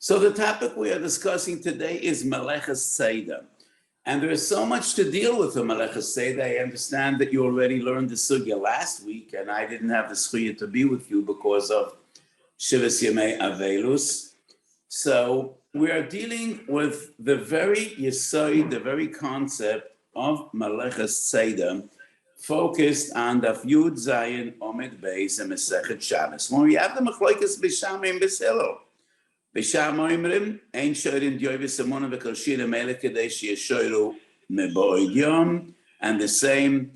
So the topic we are discussing today is Meleches Seder. And there is so much to deal with the Meleches Seder. I understand that you already learned the sugya last week, and I didn't have the sugya to be with you because of Shivas Yemei Avelus. So we are dealing with the very yesod, the very concept of Meleches Seder, focused on the Yud Zayin Omid Beis and Masechet Shabbos. When we have the Machlokas B'Sham and B'Hillel, B'Sham Oimrim, Ein Shoyrim Dyovis Amona V'Kalshira Melech Kadesh Yeshoyru Meboid Yom, and the same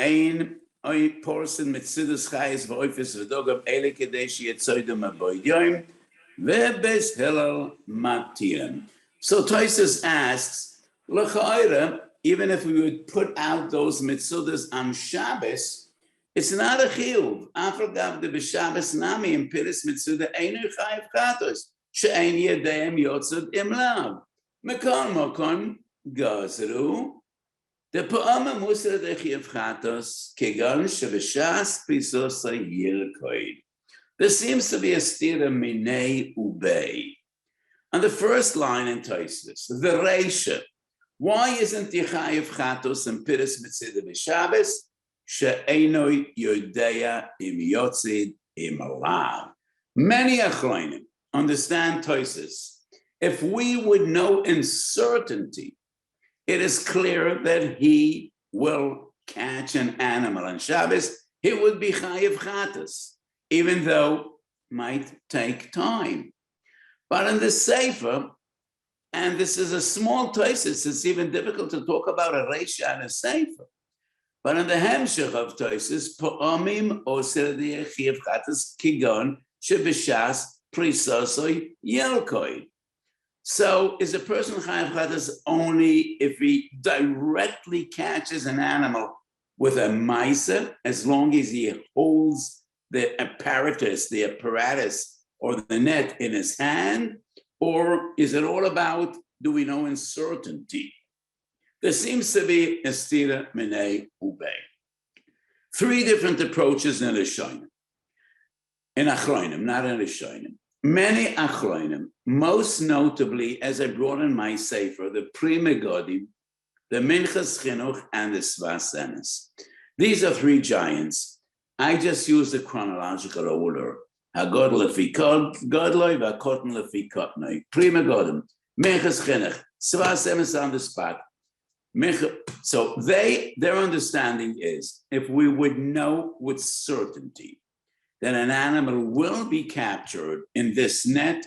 Ein Oy Porson Mitzidus Chayes V'Oifis V'Dogam Ele Kadesh Yetzoydu Meboid Yom, V'Bes Hillel Matirim. So Tosfos asks, L'cha'ira, even if we would put out those mitzudas on Shabbos, it's not a chiyuv. Afagav de b'Shabbos nami in piris mitzuda einu chayiv chatos she'ein yedeim yotzad imlav mekon mokon gazru de pa'ama musar de chayiv chatos kegon sheb'shas pisos yirkoid. There seems to be a stira minei ubei. On the first line in Tosfos, the reisha. Why isn't Yechayev Chatos and Piris Mitzida B'Shabbos? She'eino Yodeya im Yotzid im Alav. Many Achronim understand Tosfos. If we would know in certainty, it is clear that he will catch an animal on Shabbos, it would be Chayev Chatos, even though it might take time. But in the Sefer, and this is a small Tosfos, it's even difficult to talk about a Reisha and a Sefer. But in the Hemshech of Tosfos, Po'omim Oser Di'echiv Chatas Kigon Shebishas Prisosoi Yelkoi. So is a person Chayav Chatas only if he directly catches an animal with a maisa, as long as he holds the apparatus or the net in his hand? Or is it all about, do we know in certainty? There seems to be a stira minei ubei. Three different approaches in Rishonim. In Achronim, not in Rishonim. Many Achronim, most notably, as I brought in my Sefer, the Pri Megadim, the Minchas Chinuch, and the Svas Emes. These are three giants. I just use the chronological order. Hagod lefi godloi, v'akotten lefi kotnoi. Prima godem, Minchas Chinuch, Svas Emes on the spot. So their understanding is, if we would know with certainty that an animal will be captured in this net,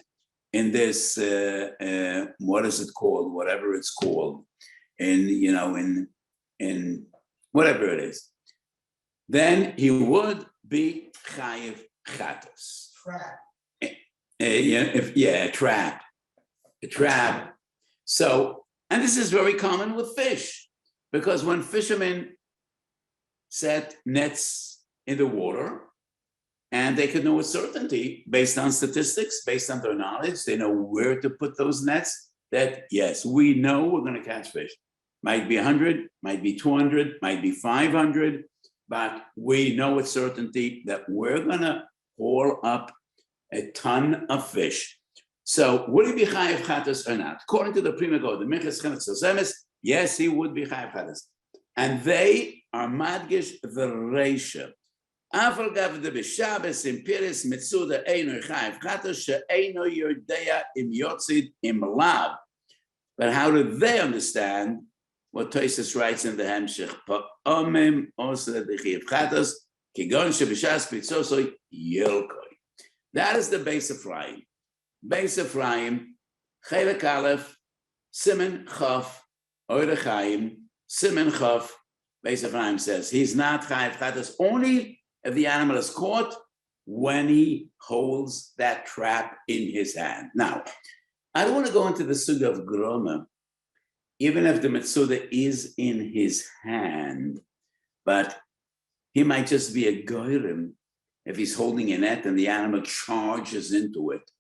in this what is it called? Whatever it's called, in whatever it is, then he would be chayiv chatos. Trap. A trap. So, and this is very common with fish, because when fishermen set nets in the water, and they could know with certainty, based on statistics, based on their knowledge, they know where to put those nets, that yes, we know we're going to catch fish. Might be 100, might be 200, might be 500, but we know with certainty that we're going to haul up a ton of fish. So would he be chayiv chatos or not? According to the Prima God, the Minchas Chinuch Sosemes, yes, he would be chayiv chatos. And they are madgish the reisha. Afal gav de b'Shabbos in Piris mitzuda eino chayiv chatos she'eino yodeya im yotzid im lav. But how do they understand what Tosfos writes in the Hemshech? Pa'omim oser dechiv chatos kigon shebishas pitzosoi yelkoi. That is the base of Ephraim. Beis Ephraim, Chelek Aleph, Simen Chof, Oire Chaim, Simen Chof. Beis Ephraim says he's not Chayiv Chatos only if the animal is caught when he holds that trap in his hand. Now, I don't want to go into the sugya of Groma, even if the Metzuda is in his hand, but he might just be a goyrim if he's holding a net and the animal charges into it.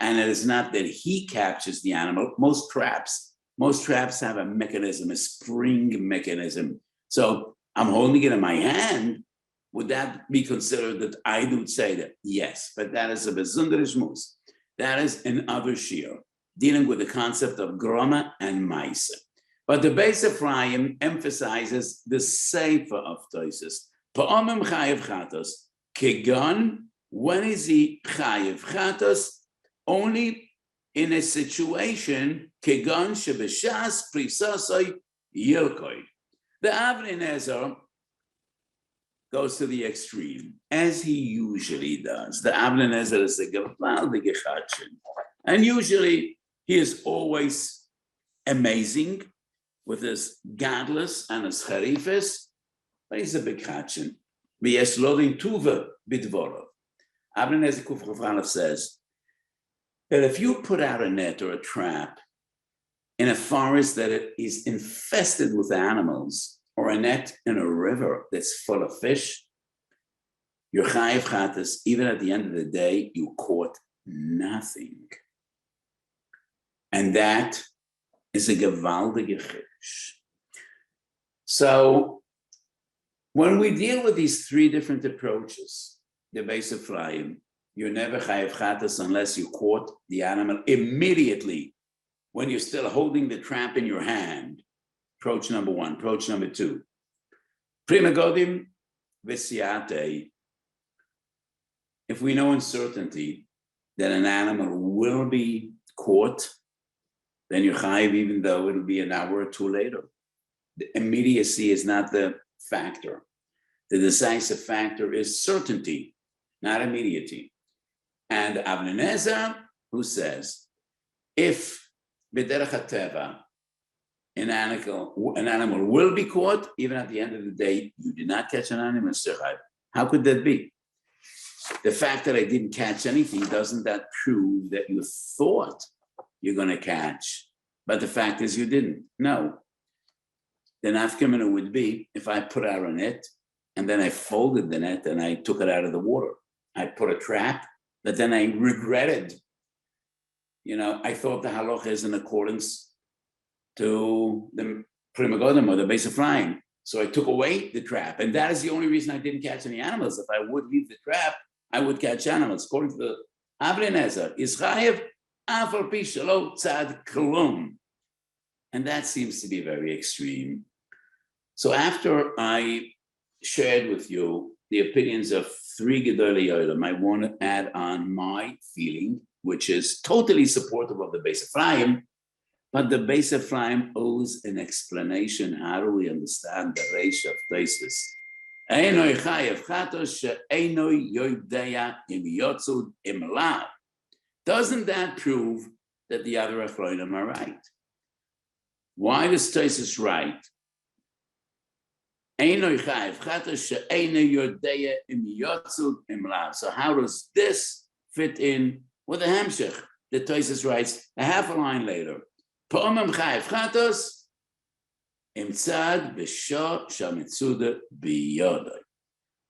And it is not that he captures the animal. Most traps have a mechanism, a spring mechanism. So I'm holding it in my hand. Would that be considered that I would say that? Yes, but that is a besondere Shmuz. That is another shir, dealing with the concept of groma and maisa. But the Beis Ephraim emphasizes the sefer of Tosis. Pa'omim chayev chatos. Kegon, when is he chayev chatos? Only in a situation, kegon shebeshas prisasoi yilkoi. The Avnei Nezer goes to the extreme, as he usually does. The Avnei Nezer is a gewaltige chadshin. And usually, he is always amazing with his gadlus and his charifis, but he's a big chadshin. V'yesh lodin tuva bidvorov. Avnei Nezer Kuf Chaf Aleph says that if you put out a net or a trap in a forest that is infested with animals, or a net in a river that's full of fish, your chayev chatas, even at the end of the day, you caught nothing. And that is a gewaldige chiddush. So when we deal with these three different approaches, the Beis Ephraim, you're never chayev chatas unless you caught the animal immediately when you're still holding the trap in your hand. Approach number one. Approach number two. Prima godim v'siate. If we know in certainty that an animal will be caught, then you're chayiv even though it'll be an hour or two later. The immediacy is not the factor. The decisive factor is certainty, not immediacy. And Avnei Nezer, who says, if b'derech hateva, an animal will be caught, even at the end of the day, you did not catch an animal. How could that be? The fact that I didn't catch anything, doesn't that prove that you thought you're going to catch, but the fact is you didn't? No. The nafkamina would be if I put out a net and then I folded the net and I took it out of the water. I put a trap, but then I regretted. I thought the halacha is in accordance to the Prima Godim or the Beis Ephraim. So I took away the trap. And that is the only reason I didn't catch any animals. If I would leave the trap, I would catch animals. According to the Avnei Nezer, is chayev af al pi shelo tzad klum. And that seems to be very extreme. So after I shared with you the opinions of three Gedolei Olam, I want to add on my feeling, which is totally supportive of the Beis Ephraim. But the Beis Ephraim owes an explanation. How do we understand the Reish of Tosfos? Einoi chayev chatos she'einoi yodeya im yotzud im lav. Doesn't that prove that the other Achronim are right? Why does Tosfos write? Einoi chayev chatos she'einoi yodeya im yotzud im lav. So how does this fit in with the Hemshech? The Tosfos writes a half a line later. Pa'omim chayev chatos imtzad b'sho shamitzuda biyodai.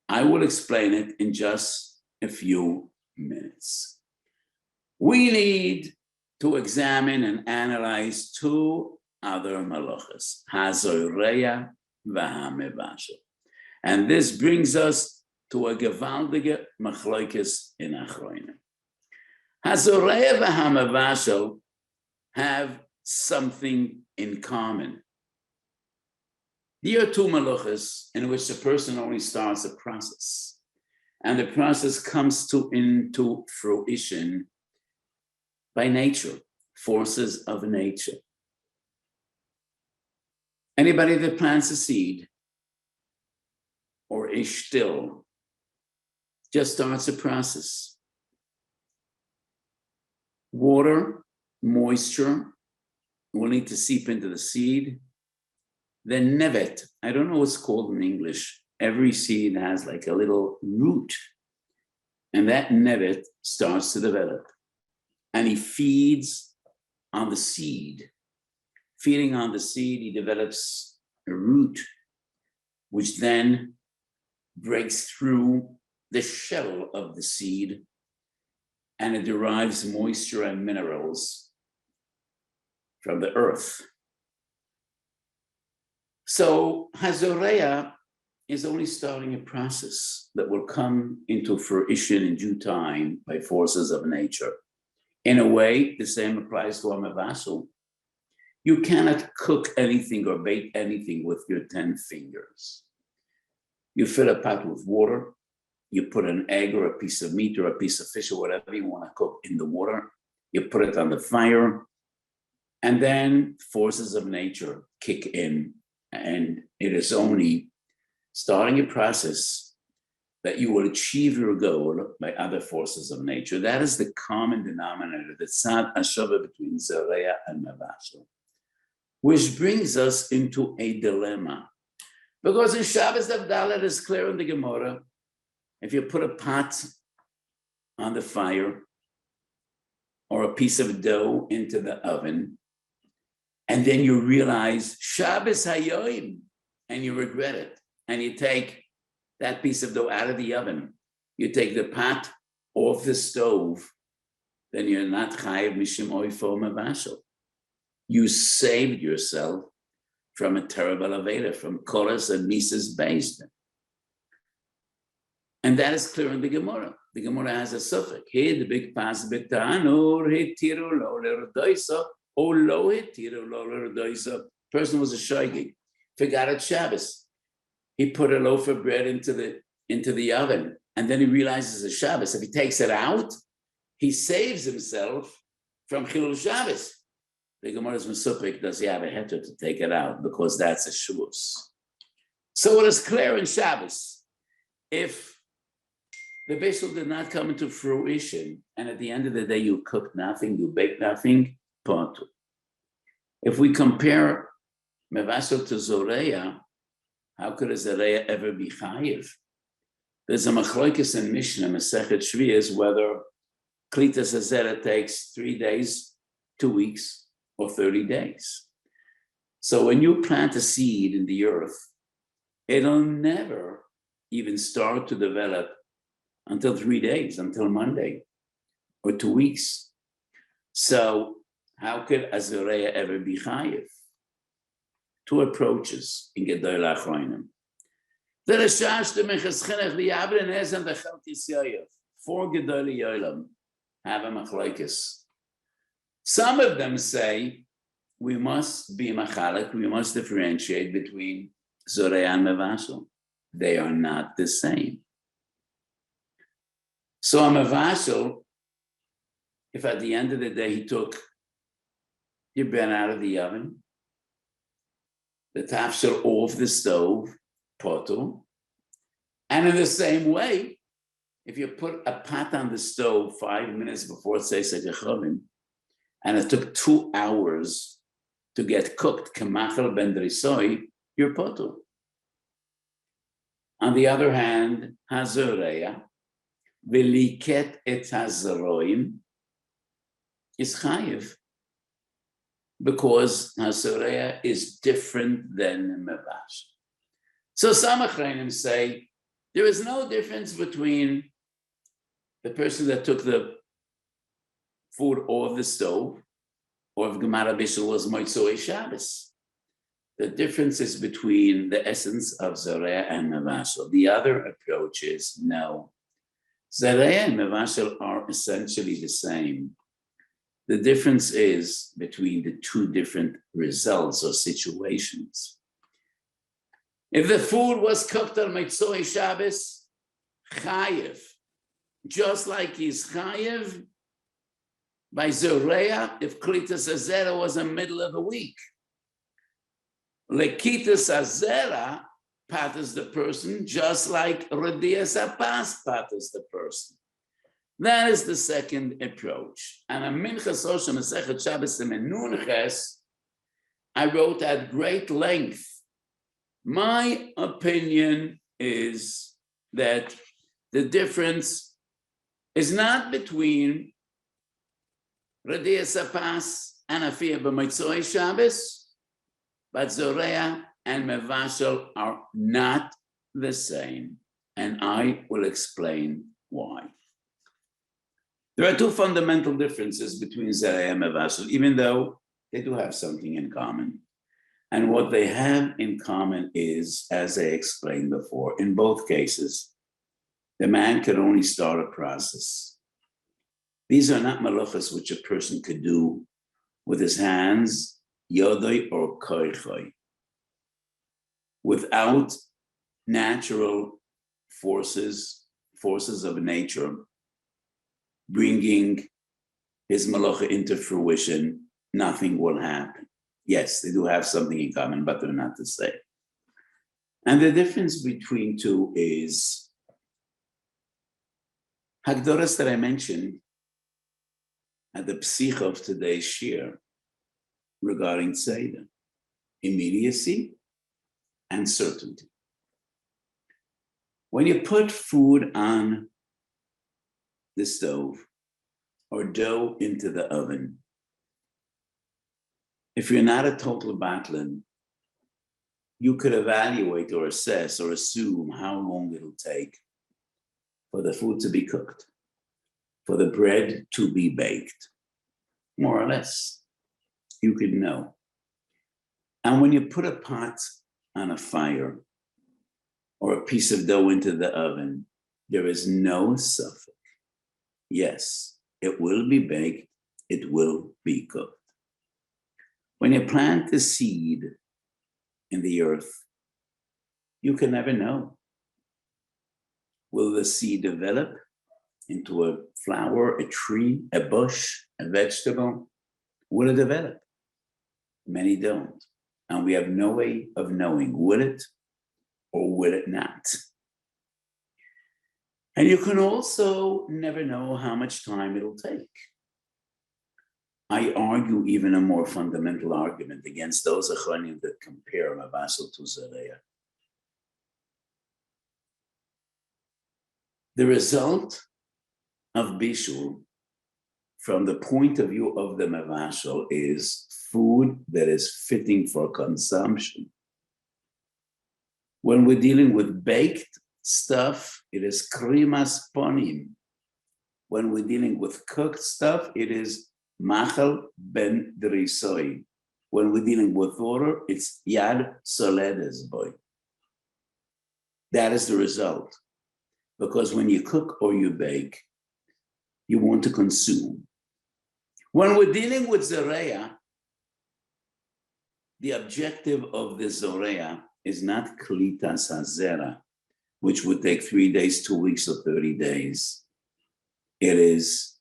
I will explain it in just a few minutes. We need to examine and analyze two other malachas, hazoreya v'hamevashel. And this brings us to a gewaldige machlokes in Achronim. Hazoreya v'hamevashel have something in common. There are two malachas in which the person only starts a process, and the process comes into fruition by nature, forces of nature. Anybody that plants a seed or a shtil just starts a process. Water, moisture will need to seep into the seed. Then nevet, I don't know what's called in English. Every seed has like a little root. And that nevet starts to develop. And he feeds on the seed. Feeding on the seed, he develops a root, which then breaks through the shell of the seed, and it derives moisture and minerals from the earth. So Hazoreya is only starting a process that will come into fruition in due time by forces of nature. In a way, the same applies to a mevashel. You cannot cook anything or bake anything with your 10 fingers. You fill a pot with water, you put an egg or a piece of meat or a piece of fish or whatever you want to cook in the water, you put it on the fire, and then forces of nature kick in. And it is only starting a process that you will achieve your goal by other forces of nature. That is the common denominator, the tzad hashava between Zoreya and Mevashel. Which brings us into a dilemma. Because in Shabbos Davdalet is clear in the Gemara, if you put a pot on the fire or a piece of dough into the oven, and then you realize Shabbos Hayoim, and you regret it, and you take that piece of dough out of the oven, you take the pot off the stove, then you're not chayiv mishum oifo mevashel. You saved yourself from a terrible aveda, from Koras and Mises based. And that is clear in the Gemara. The Gemara has a suffix. Here, the big pas betanur hitiru lo l'redoisa, o lo hitiru lo l'redoisa. Person was a shoygig, forgot at Shabbos. He put a loaf of bread into the oven, and then he realizes it's Shabbos. If he takes it out, he saves himself from Chilul Shabbos. The Gemara's Mesupik, does he have a heter to take it out? Because that's a Shavuos. So it is clear in Shabbos, if the Beisel did not come into fruition, and at the end of the day you cooked nothing, you baked nothing, potu. If we compare Mevashel to Zoreya, how could a Zoreya ever be chayiv? There's a machlokes in Mishnah, Masechet Shvius, whether Klitas Hazera takes 3 days, 2 weeks, or 30 days. So when you plant a seed in the earth, it'll never even start to develop until 3 days, until Monday, or 2 weeks. So how could a Zoreya ever be chayiv? 2 approaches in Gedol HaAchronim. The Rashash, the Mechaschenech, the Yavrin Hez, and the Chalkis Yoyev, 4 Gedol Yoyelim have a machlokes. Some of them say we must be machalik, we must differentiate between Zoreya and Mevashel. They are not the same. So a Mevashel, if at the end of the day he took your bread out of the oven, the tafshel off the stove, poto, and in the same way, if you put a pot on the stove 5 minutes before Tzeis HaChavim, and it took 2 hours to get cooked, kemachel ben drisoi, you're poto. On the other hand, hazoreya, veliket et hazaroim, is chayiv, because hazoreya is different than mevash. So some achreinim say there is no difference between the person that took the food off the stove, or if Gemara Bishul was Motzoi Shabbos. The difference is between the essence of Zoreya and Mevashel. The other approach is no. Zoreya and Mevashel are essentially the same. The difference is between the 2 different results or situations. If the food was cooked on Motzoi Shabbos, chayiv, just like he's chayiv by Zoreya, if Klitas Hazera was in the middle of the week. Lekitas Hazera patters the person, just like Radias Apas patters the person. That is the second approach. And in Minchas Osha Masechet Shabbos Menunches, I wrote at great length. My opinion is that the difference is not between Radias Apas and Afiyah b'Motzoi Shabbos, but Zoreya and Mevashel are not the same, and I will explain why. There are 2 fundamental differences between Zoreya and Mevashel, even though they do have something in common. And what they have in common is, as I explained before, in both cases, the man can only start a process These are not malachas which a person could do with his hands, yodoi or koichoi, without natural forces of nature bringing his malacha into fruition. Nothing will happen. Yes, they do have something in common, but they're not the same. And the difference between two is Hagdoras that I mentioned at the psich of today's shir regarding Seder, immediacy and certainty. When you put food on the stove or dough into the oven, if you're not a total battler, you could evaluate or assess or assume how long it'll take for the food to be cooked, for the bread to be baked, more or less. You could know. And when you put a pot on a fire or a piece of dough into the oven, there is no suffix. Yes, it will be baked, it will be cooked. When you plant the seed in the earth, you can never know. Will the seed develop into a flower, a tree, a bush, a vegetable? Will it develop? Many don't. And we have no way of knowing, will it or will it not? And you can also never know how much time it'll take. I argue even a more fundamental argument against those achronim that compare Mavasel to Zareya. The result of Bishul, from the point of view of the Mavashel, is food that is fitting for consumption. When we're dealing with baked stuff, it is krimas ponim. When we're dealing with cooked stuff, it is machal ben drisoi. When we're dealing with water, it's yad soledes boy. That is the result. Because when you cook or you bake, you want to consume. When we're dealing with Zoreya, the objective of the Zoreya is not Klitas HaZera, which would take 3 days, 2 weeks, or 30 days. It is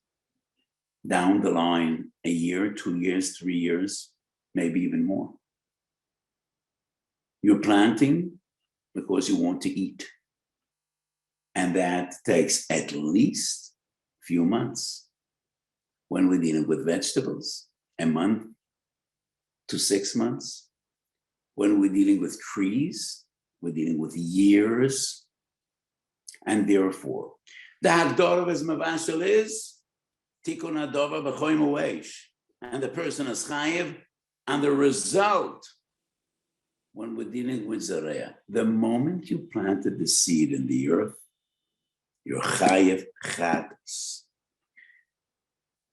down the line, a year, 2 years, 3 years, maybe even more. You're planting because you want to eat. And that takes at least a few months. When we're dealing with vegetables, a month to 6 months. When we're dealing with trees, we're dealing with years. And therefore, the Hagdor of his Mavashel is Tikkun Adova B'choim U'Eish. And the person is Chayev. And the result, when we're dealing with Zareya, the moment you planted the seed in the earth, you're Chayev Chatas.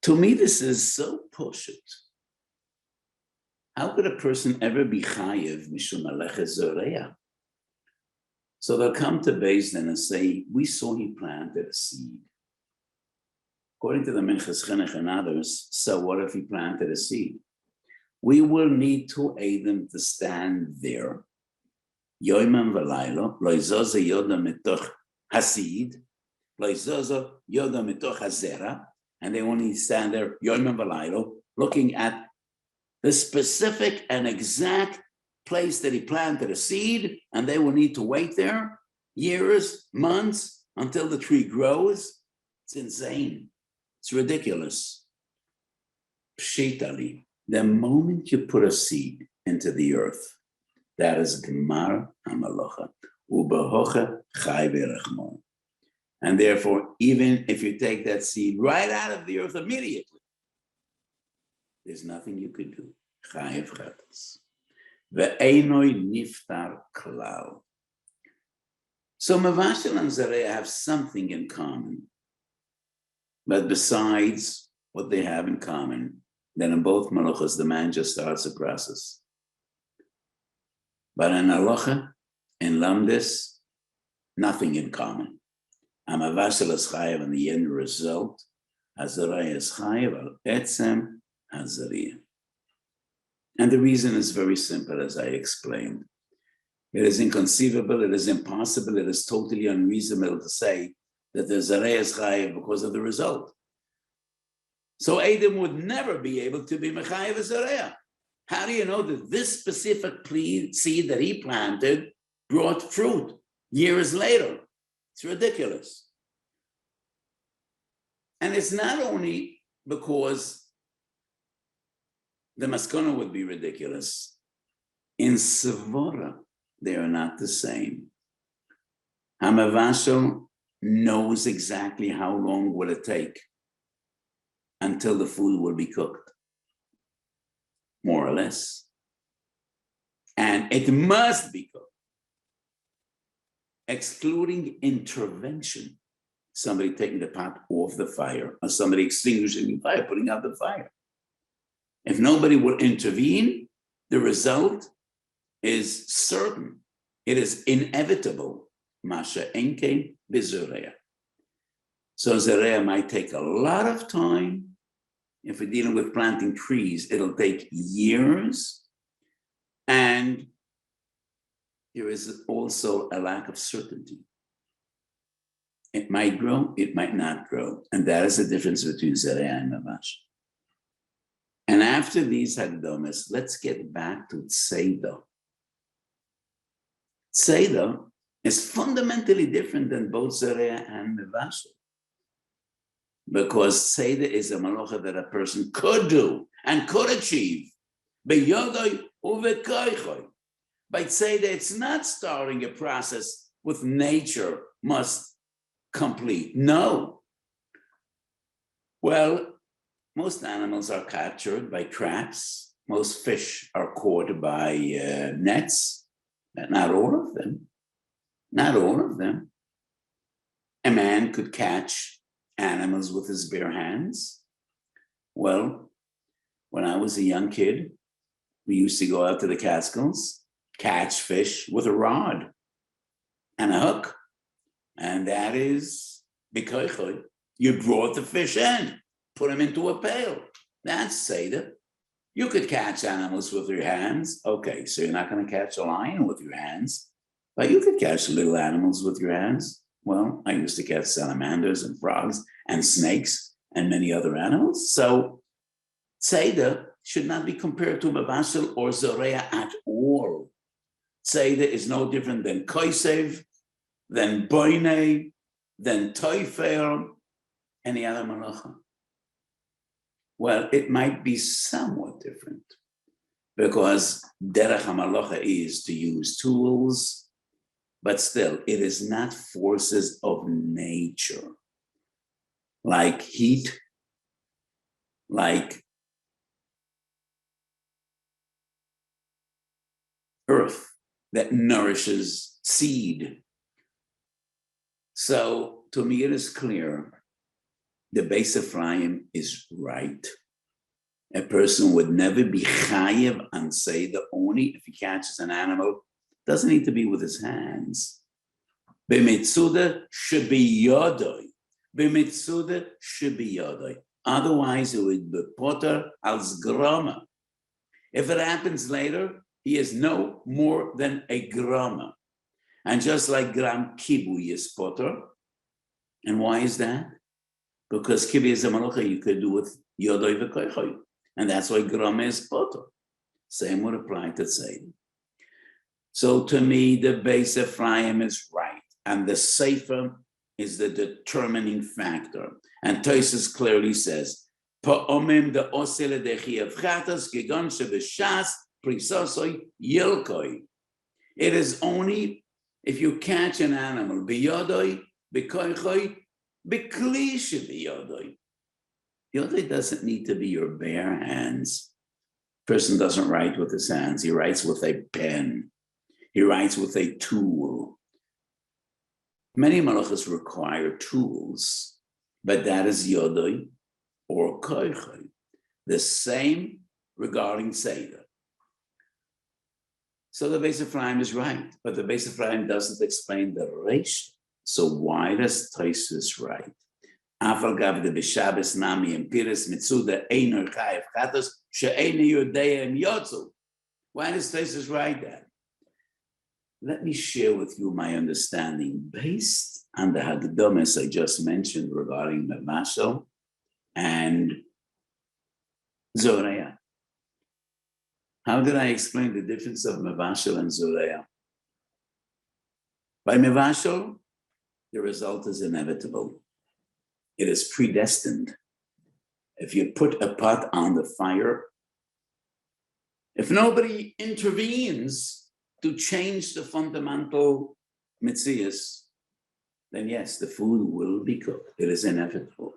To me, this is so pushit. How could a person ever be Chayev Mishum Maleches Zoreya? So they'll come to Beis Din and say, we saw he planted a seed. According to the Minchas Chinuch and others, so what if he planted a seed? We will need two Adam to stand there. Yoimam v'laylo, lo izoza yoda mitoch hasid, lo izoza yoda mitoch hazera, and they only stand there, Yoimam v'laylo, looking at the specific and exact place that he planted a seed, and they will need to wait there years, months, until the tree grows. It's insane. It's ridiculous. Pshitali. The moment you put a seed into the earth, that is Gemar HaMalocha. Ubehocha Chai V'Rechmon. And therefore, even if you take that seed right out of the earth immediately, there's nothing you could do. Chayev Chatas. Ve'enoi niftar klal. So Mavashel and Zareya have something in common. But besides what they have in common, then in both malachas, the man just starts a process. But in halacha, in lamdis, nothing in common. Mavashel is chayev, and the end result Hazaraya is chayev al etzem hazariya. And the reason is very simple, as I explained. It is inconceivable, it is impossible, it is totally unreasonable to say that the zaraya is chayev because of the result. So Adam would never be able to be mechayev zaraya. How do you know that this specific seed that he planted brought fruit years later? It's ridiculous. And it's not only because the maskana would be ridiculous. In Svara, they are not the same. Hamavashal knows exactly how long will it take until the food will be cooked, more or less. And it must be cooked, excluding intervention. Somebody taking the pot off the fire, or somebody extinguishing the fire, putting out the fire. If nobody will intervene, the result is certain. It is inevitable. Masha enke bizureya. So zereya might take a lot of time. If we're dealing with planting trees, it'll take years. And there is also a lack of certainty. It might grow, it might not grow. And that is the difference between zereya and mamash. And after these hagdomas, let's get back to Tzeidah. Tzeidah is fundamentally different than both Zereya and Mevashel. Because Tzeidah is a malacha that a person could do and could achieve. By Tzeidah, it's not starting a process with nature must complete. No. Well, most animals are captured by traps. Most fish are caught by nets. Not all of them. Not all of them. A man could catch animals with his bare hands. Well, when I was a young kid, we used to go out to the Catskills, catch fish with a rod and a hook. And that is b'koichoi. You brought the fish in. Put them into a pail. That's Seder. You could catch animals with your hands. Okay, so you're not going to catch a lion with your hands, but you could catch little animals with your hands. Well, I used to catch salamanders and frogs and snakes and many other animals. So Seder should not be compared to Mavashel or Zoreya at all. Seder is no different than Koisev, than Boine, than Toifer, any other malacha. Well, it might be somewhat different because derech hamalacha is to use tools, but still, it is not forces of nature like heat, like earth that nourishes seed. So to me, it is clear the Beis Ephraim is right. A person would never be chayev and say that only if he catches an animal, doesn't need to be with his hands. B'mitzuda should be yodoi. B'mitzuda should be yodoi. Otherwise, it would be potter als grama. If it happens later, he is no more than a grama. And just like gram kibui is potter. And why is that? Because kibi is a malacha you could do with yodoi v'koichoi. And that's why grama is potter. Same would apply to Tzeidah. So to me, the Beis Ephraim is right. And the Sefer is the determining factor. And Tosfos clearly says, Pa'omim de osele de chiyuv chatas gegon shebeshas prisosoi yilkoi. It is only if you catch an animal, biyodoi, bikoichoi, bikli shebiyodoi. Yodoi doesn't need to be your bare hands. Person doesn't write with his hands. He writes with a pen. He writes with a tool. Many malachas require tools, but that is yodoi or koichoi. The same regarding Seder. So the Beis Ephraim is right, but the Beis Ephraim doesn't explain the ratio. So why does Tosfos write? Afal gavde b'Shabbos nami and piris mitzuda einer chayev chatos she'eina yodeim yotzu. Why does Tosfos write that? Let me share with you my understanding based on the Hagdomas I just mentioned regarding Mevashel and Zoreya. How did I explain the difference of Mevashel and Zoreya? By Mevashel, the result is inevitable. It is predestined. If you put a pot on the fire, if nobody intervenes to change the fundamental mitzias, then yes, the food will be cooked. It is inevitable.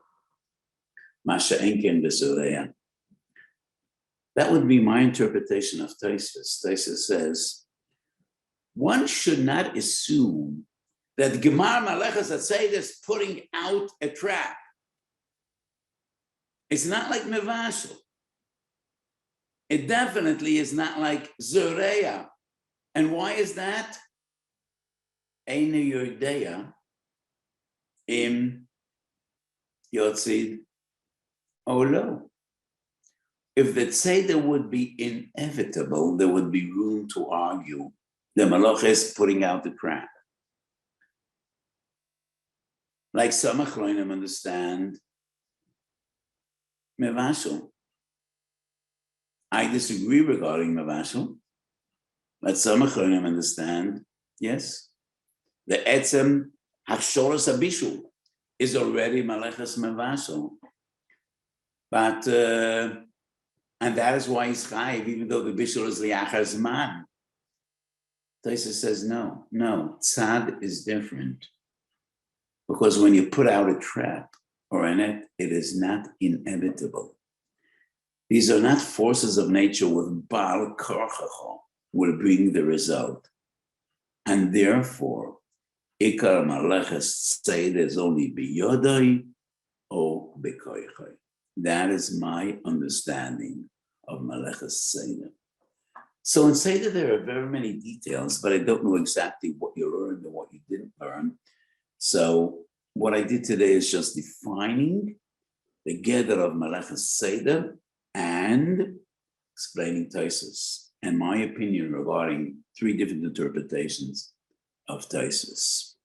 Masha enken b'Zoreya. That would be my interpretation of Tosfos. Tosfos says, one should not assume that Gemar Malechas Hatzeidah is putting out a trap. It's not like Mevashel. It definitely is not like Zoreya. And why is that? Eina Yodeya im Yotzid Olo. If the Tzeidah would be inevitable, there would be room to argue the Malach is putting out the trap. Like some Achronim understand Mevashel. I disagree regarding Mevashel, but some Achronim understand, yes, the Etzem Hachshoros Abishul is already Malachas Mevashel. But, and that is why he's chayiv, even though the Bishul is Liachar Zman. Tosfos says, no, tzad is different. Because when you put out a trap or a net, it is not inevitable. These are not forces of nature with Baal Korchacho will bring the result. And therefore, Ikar Malachas Tzeidah is only biyodai or bekoichai. That is my understanding of Malachas Tzeidah. So in Tzeidah, there are very many details, but I don't know exactly what you learned and what you didn't learn. So what I did today is just defining the gather of Malachas Tzeidah and explaining Tosfos and my opinion regarding three different interpretations of Tosfos.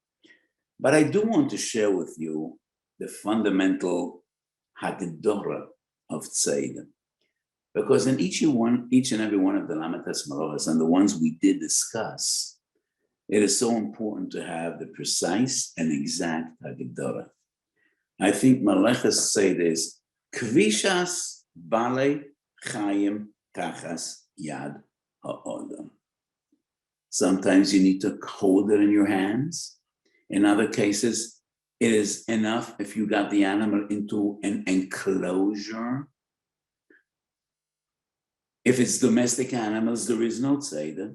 But I do want to share with you the fundamental Hagdorah of Tzeidah, because in each and every one of the Lamatas Malachas and the ones we did discuss, it is so important to have the precise and exact Hagdorah. I think Malachas Tzeidah is Kvishas Bale Chayim Tachas Yad HaOdam. Sometimes you need to hold it in your hands. In other cases, it is enough if you got the animal into an enclosure. If it's domestic animals, there is no tzeidah.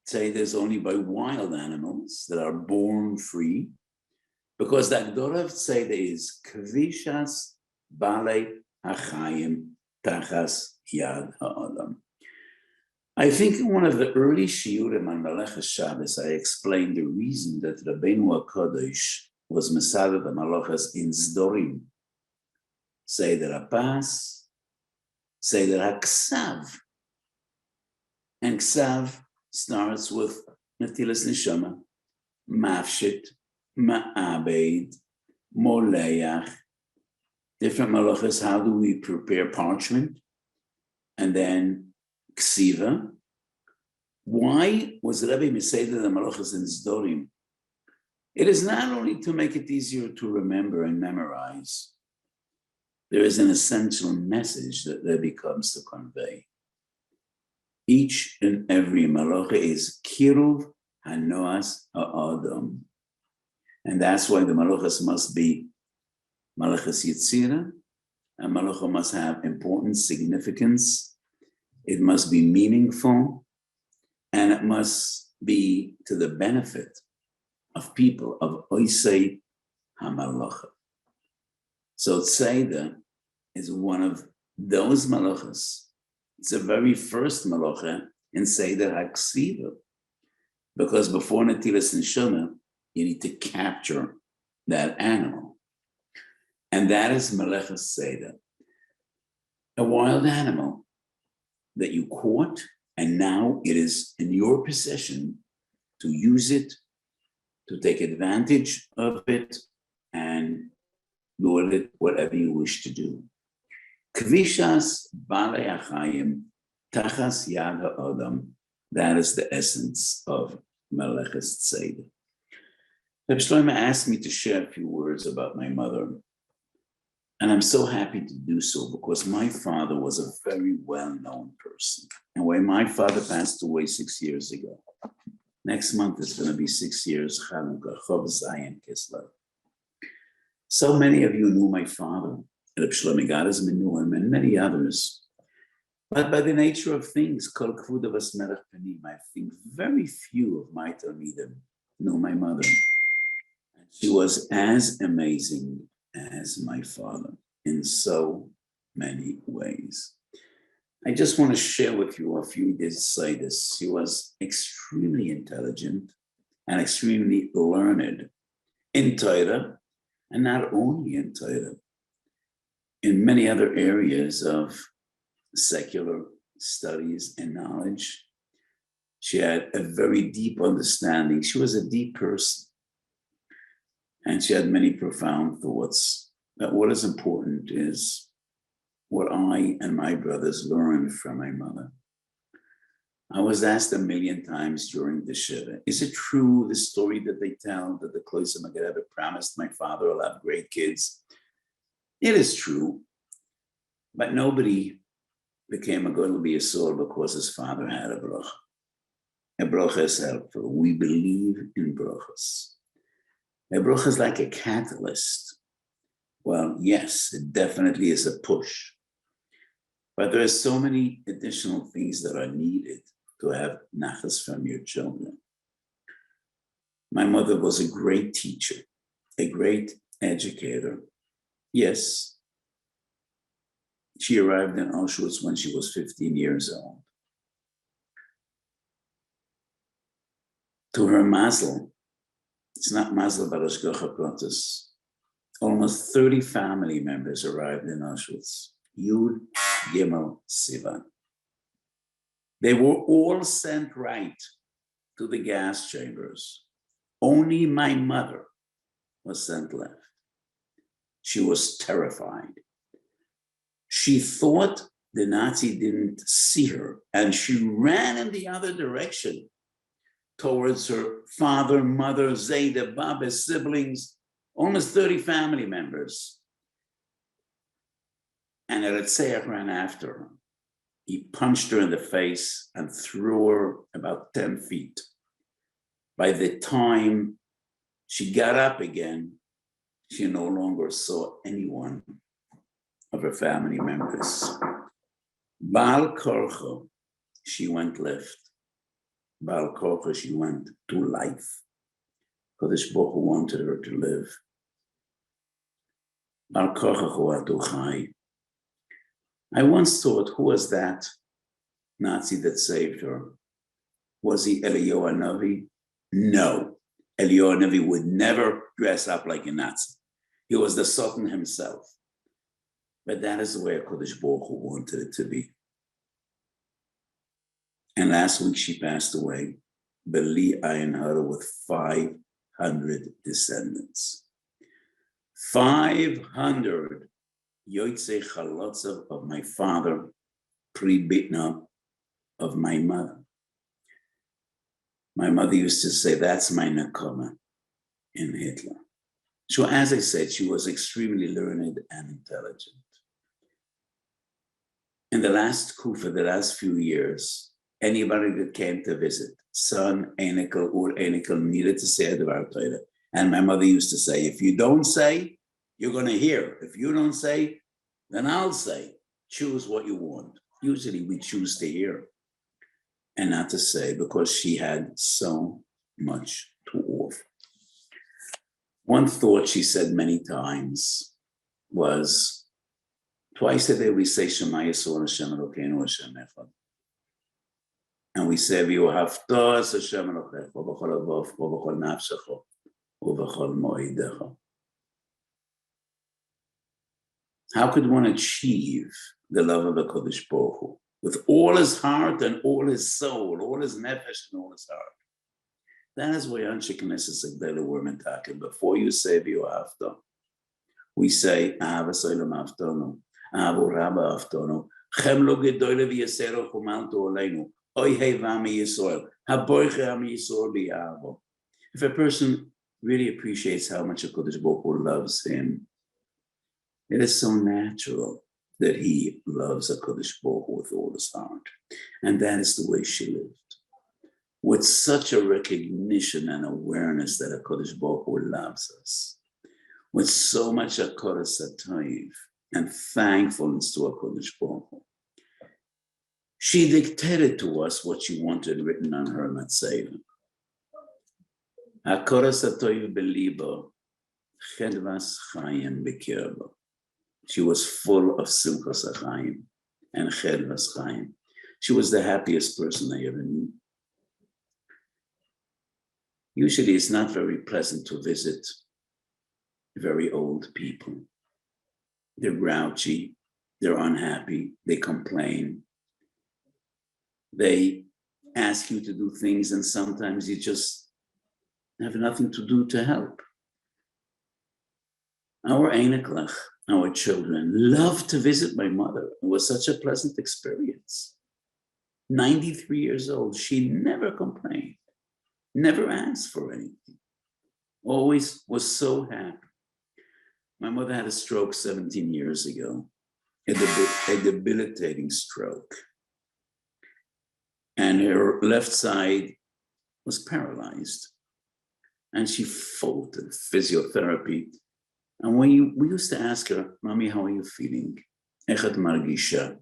Tzeidah is only by wild animals that are born free, because the Hagdorah of tzeidah is Kvishas Bale Hachayim Tachas Yad HaOdam. I think in one of the early shiurim on Malachas Shabbos, I explained the reason that Rabbeinu HaKadosh was Mesader the Malachas in Zdorim. Seder HaPas, Seder HaKsav. And Ksav starts with Netilas Neshama, Mafshit, Ma'abed, Moleach. Different Malachas, how do we prepare parchment? And then Ksiva. Why was Rabbi Meseder the Malachas in Zdorim? It is not only to make it easier to remember and memorize. There is an essential message that Rabbi comes to convey. Each and every Malacha is Kiruv Hanoas Ha'adam. And that's why the Malachas must be Malachas Yetzirah, and Malacha must have important significance. It must be meaningful, and it must be to the benefit of people of Oisei HaMalacha. So Tzeidah is one of those malachas. It's the very first malacha in Seder HaKsiva, because before Netilas Neshama, you need to capture that animal. And that is Melecha Seder, a wild animal that you caught, and now it is in your possession to use it, to take advantage of it, and do with it whatever you wish to do. Kvishas Balei Achayim Tachas Yad HaAdam. That is the essence of Meleches Seder. Reb Shlomo asked me to share a few words about my mother, and I'm so happy to do so because my father was a very well-known person. And when my father passed away 6 years ago, next month is going to be 6 years, Chanukah, Chov Zayin Kislev. So many of you knew my father, Reb Shlomo Gadesman knew him, and many others. But by the nature of things, Kol Kvuda Vas Melech Panim, I think very few of my Talmidim knew my mother. And she was as amazing as my father in so many ways. I just want to share with you a few insights. She was extremely intelligent and extremely learned in Torah, and not only in Torah, in many other areas of secular studies and knowledge. She had a very deep understanding. She was a deep person. And she had many profound thoughts. That what is important is what I and my brothers learned from my mother. I was asked a million times during the Shiva, is it true, the story that they tell, that the Kloiser Magadeva promised my father will have great kids? It is true, but nobody became a good Yesod because his father had a bracha. A bracha is helpful. We believe in brachas. A bracha is like a catalyst. Well, yes, it definitely is a push. But there are so many additional things that are needed to have nachas from your children. My mother was a great teacher, a great educator. Yes, she arrived in Auschwitz when she was 15 years old. To her mazel, it's not mazel but hashgacha pratis, almost 30 family members arrived in Auschwitz. Yud Gimel Sivan. They were all sent right to the gas chambers. Only my mother was sent left. She was terrified. She thought the Nazi didn't see her, and she ran in the other direction towards her father, mother, Zayda, Baba, siblings, almost 30 family members. And Eretzeach ran after her. He punched her in the face and threw her about 10 feet. By the time she got up again, she no longer saw anyone of her family members. Baal Korcho, she went left. Baal Korcho, she went to life. Kodesh Baruch Hu wanted her to live. Baal Korcho Choatu Chai. I once thought, who was that Nazi that saved her? Was he Eliyahu Hanavi? No. Eliyahu Hanavi would never dress up like a Nazi. He was the Sultan himself. But that is the way HaKadosh Baruch Hu wanted it to be. And last week she passed away, Beli Ayin Hara, with 500 descendants. 500 Yotzei Chalotzav of my father, pre-Bitna of my mother. My mother used to say, that's my nakama in Hitler. So as I said, she was extremely learned and intelligent. In the last Kufa, the last few years, anybody that came to visit, son, Einikel, or Einikel, needed to say Advar Torah. And my mother used to say, if you don't say, you're going to hear. If you don't say, then I'll say. Choose what you want. Usually we choose to hear and not to say, because she had so much to offer. One thought she said many times was, twice a day we say Shema Yisrael Hashem Elokeinu Hashem Echad. And we say, V'yohavta Hashem Elokecha b'chol avov v'chol nafshecha v'chol moedecha. How could one achieve the love of the Kodesh Baruch Hu with all his heart and all his soul, all his nefesh and all his heart? That is why Anshe Knesset Agdela were metakel. Before you say V'yohavta, we say Ahava Solam Avtonu, Ahavu Rabba Avtonu, Chem Lo Gedoyle V'yasero Chumaltu Oleinu, Oy Hei V'ami Yisrael, Haboiche Ami Yisrael B'Yahavo. If a person really appreciates how much a Kodesh Baruch Hu loves him, it is so natural that he loves a Kodesh Baruch Hu with all his heart. And that is the way she lived. With such a recognition and awareness that a Kodesh Baruch Hu loves us. With so much Hakaras Hatov and thankfulness to a Kodesh Baruch Hu. She dictated to us what she wanted written on her Matzeva. Hakaras Hatov beliba, chedvas chayim bekirba. She was full of simchas chayim and chedvas chayim. She was the happiest person I ever knew. Usually it's not very pleasant to visit very old people. They're grouchy, they're unhappy, they complain. They ask you to do things and sometimes you just have nothing to do to help. Our Einiklach, our children, loved to visit my mother. It was such a pleasant experience. 93 years old, she never complained, never asked for anything, always was so happy. My mother had a stroke 17 years ago, a debilitating stroke. And her left side was paralyzed. And she fought in physiotherapy. And we used to ask her, Mommy, how are you feeling? Echat margisha.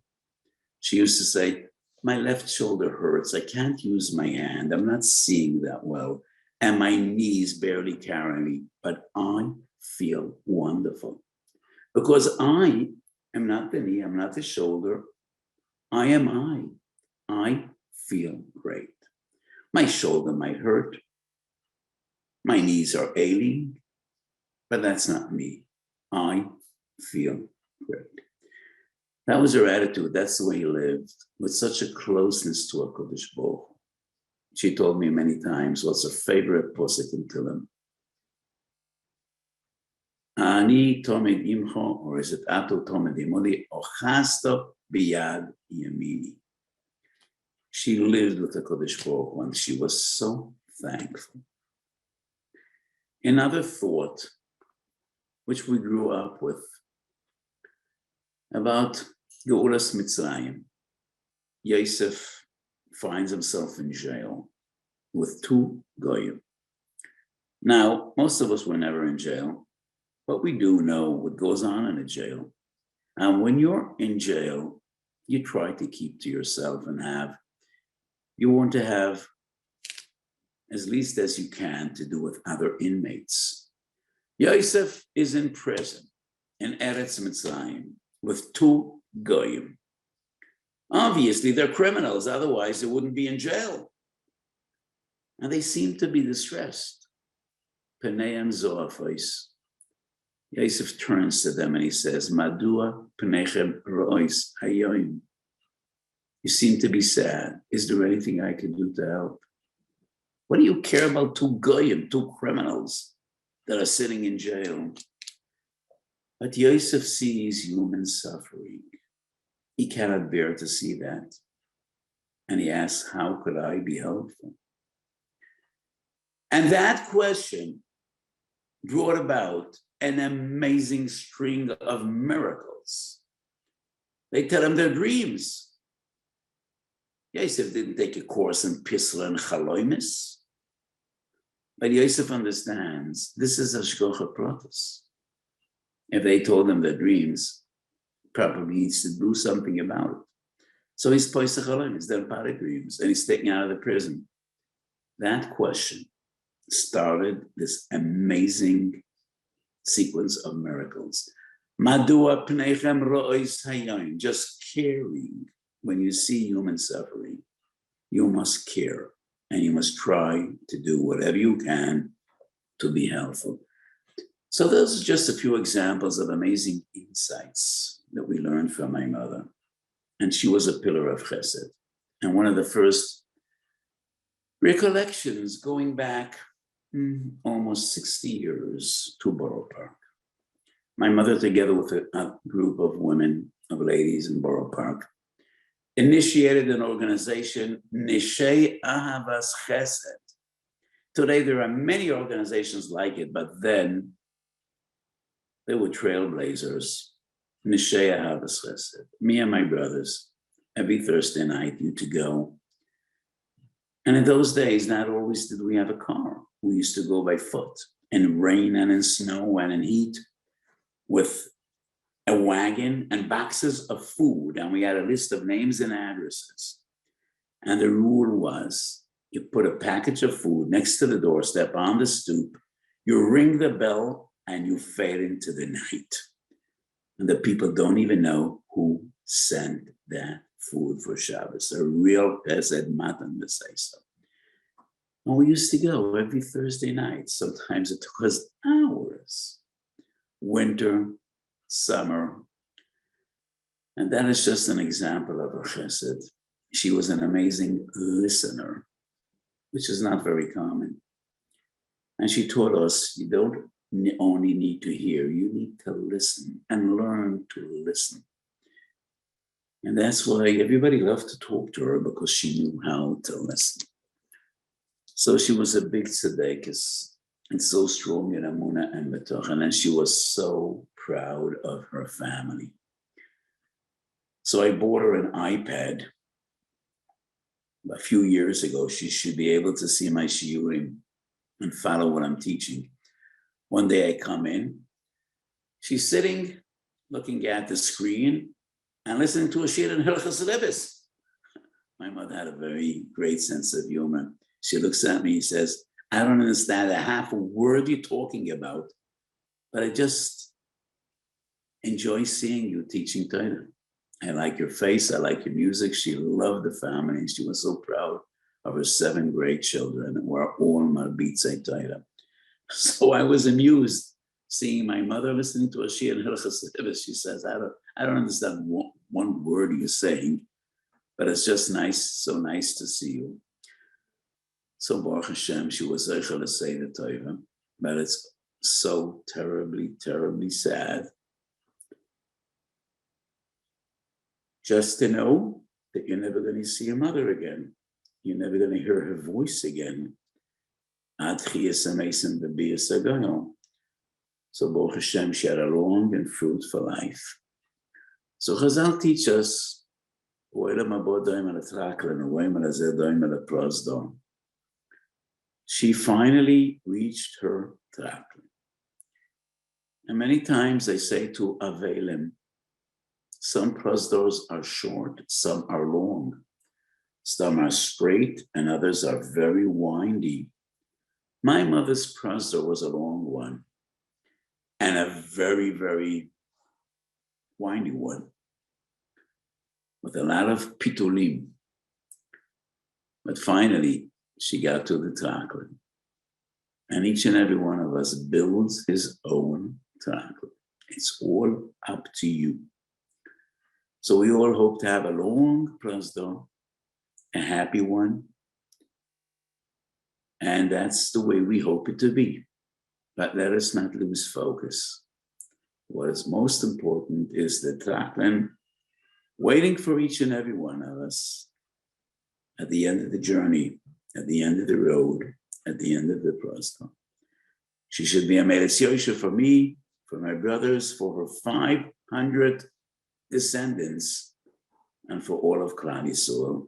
She used to say, my left shoulder hurts. I can't use my hand. I'm not seeing that well. And my knees barely carry me. But I feel wonderful. Because I am not the knee, I'm not the shoulder. I am I. I feel great. My shoulder might hurt. My knees are ailing. But that's not me. I feel great. That was her attitude. That's the way he lived, with such a closeness to a Kodesh Baruch Hu. She told me many times what's her favorite posik in Tehillim. Ani tomed imcho, or is it Ato tomed imoli, ochasta biyad yamini. She lived with the Kodesh Baruch Hu and she was so thankful. Another thought, which we grew up with, about Geulas Mitzrayim. Yosef finds himself in jail with two goyim. Now, most of us were never in jail, but we do know what goes on in a jail. And when you're in jail, you try to keep to yourself and you want to have as least as you can to do with other inmates. Yosef is in prison in Eretz Mitzrayim with two goyim. Obviously, they're criminals, otherwise they wouldn't be in jail. And they seem to be distressed. Penei zoafos. Yosef turns to them and he says, Madua penechem rois hayoim. You seem to be sad. Is there anything I can do to help? What do you care about two goyim, two criminals that are sitting in jail? But Yosef sees human suffering. He cannot bear to see that. And he asks, how could I be helpful? And that question brought about an amazing string of miracles. They tell him their dreams. Yosef didn't take a course in Pisla and Chaloimis. But Yosef understands this is Hashgacha Pratis. If they told him their dreams, probably needs to do something about it. So he's Poisach Chaloimis, they're Parah dreams, and he's taken out of the prison. That question started this amazing sequence of miracles. Madua pneichem ro'os hayom, just caring. When you see human suffering, you must care and you must try to do whatever you can to be helpful. So those are just a few examples of amazing insights that we learned from my mother. And she was a pillar of chesed. And one of the first recollections going back almost 60 years to Borough Park. My mother, together with a group of women, of ladies in Borough Park, initiated an organization, Nishei Ahavas Chesed. Today, there are many organizations like it, but then they were trailblazers. Nishei Ahavas Chesed. Me and my brothers, every Thursday night, used to go. And in those days, not always did we have a car. We used to go by foot in rain and in snow and in heat with a wagon and boxes of food. And we had a list of names and addresses. And the rule was you put a package of food next to the doorstep on the stoop, you ring the bell and you fade into the night. And the people don't even know who sent that food for Shabbos, a real Pesed Matan B'Seisa. And we used to go every Thursday night. Sometimes it took us hours. Winter, summer. And that is just an example of her chesed. She was an amazing listener, which is not very common. And she taught us you don't only need to hear, you need to listen and learn to listen. And that's why everybody loved to talk to her, because she knew how to listen. So she was a big tzedekis and so strong in Amunah and Betochen, and she was so proud of her family. So I bought her an iPad a few years ago. She should be able to see my shiurim and follow what I'm teaching. One day I come in, she's sitting, looking at the screen and listening to a shir in Hilchos. My mother had a very great sense of humor. She looks at me and says, I don't understand a half a word you're talking about, but I just enjoy seeing you teaching Torah. I like your face, I like your music. She loved the family. She was so proud of her 7 great children, and we're all marbitzei Torah. So I was amused seeing my mother listening to a shir in Hilchos. She says, I don't understand one word you're saying, but it's just nice, so nice to see you. So Baruch Hashem, she was zeichel to say the Torah, but it's so terribly, terribly sad just to know that you're never going to see your mother again. You're never going to hear her voice again. So Baruch Hashem, she had a long and fruitful life. So Chazal teach us, she finally reached her trakl. And many times they say to Avelim, some prosdors are short, some are long, some are straight, and others are very windy. My mother's prosdor was a long one, and a very, very windy one, with a lot of pitulim. But finally, she got to the trakl. And each and every one of us builds his own trakl. It's all up to you. So we all hope to have a long prosdor, a happy one. And that's the way we hope it to be. But let us not lose focus. What is most important is the trakl waiting for each and every one of us at the end of the journey, at the end of the road, at the end of the prosdor. She should be a Meretz Yosha for me, for my brothers, for her 500 descendants, and for all of Klal Yisrael.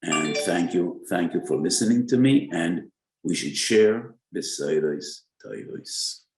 And thank you for listening to me, and we should share B'Seiros Toivos.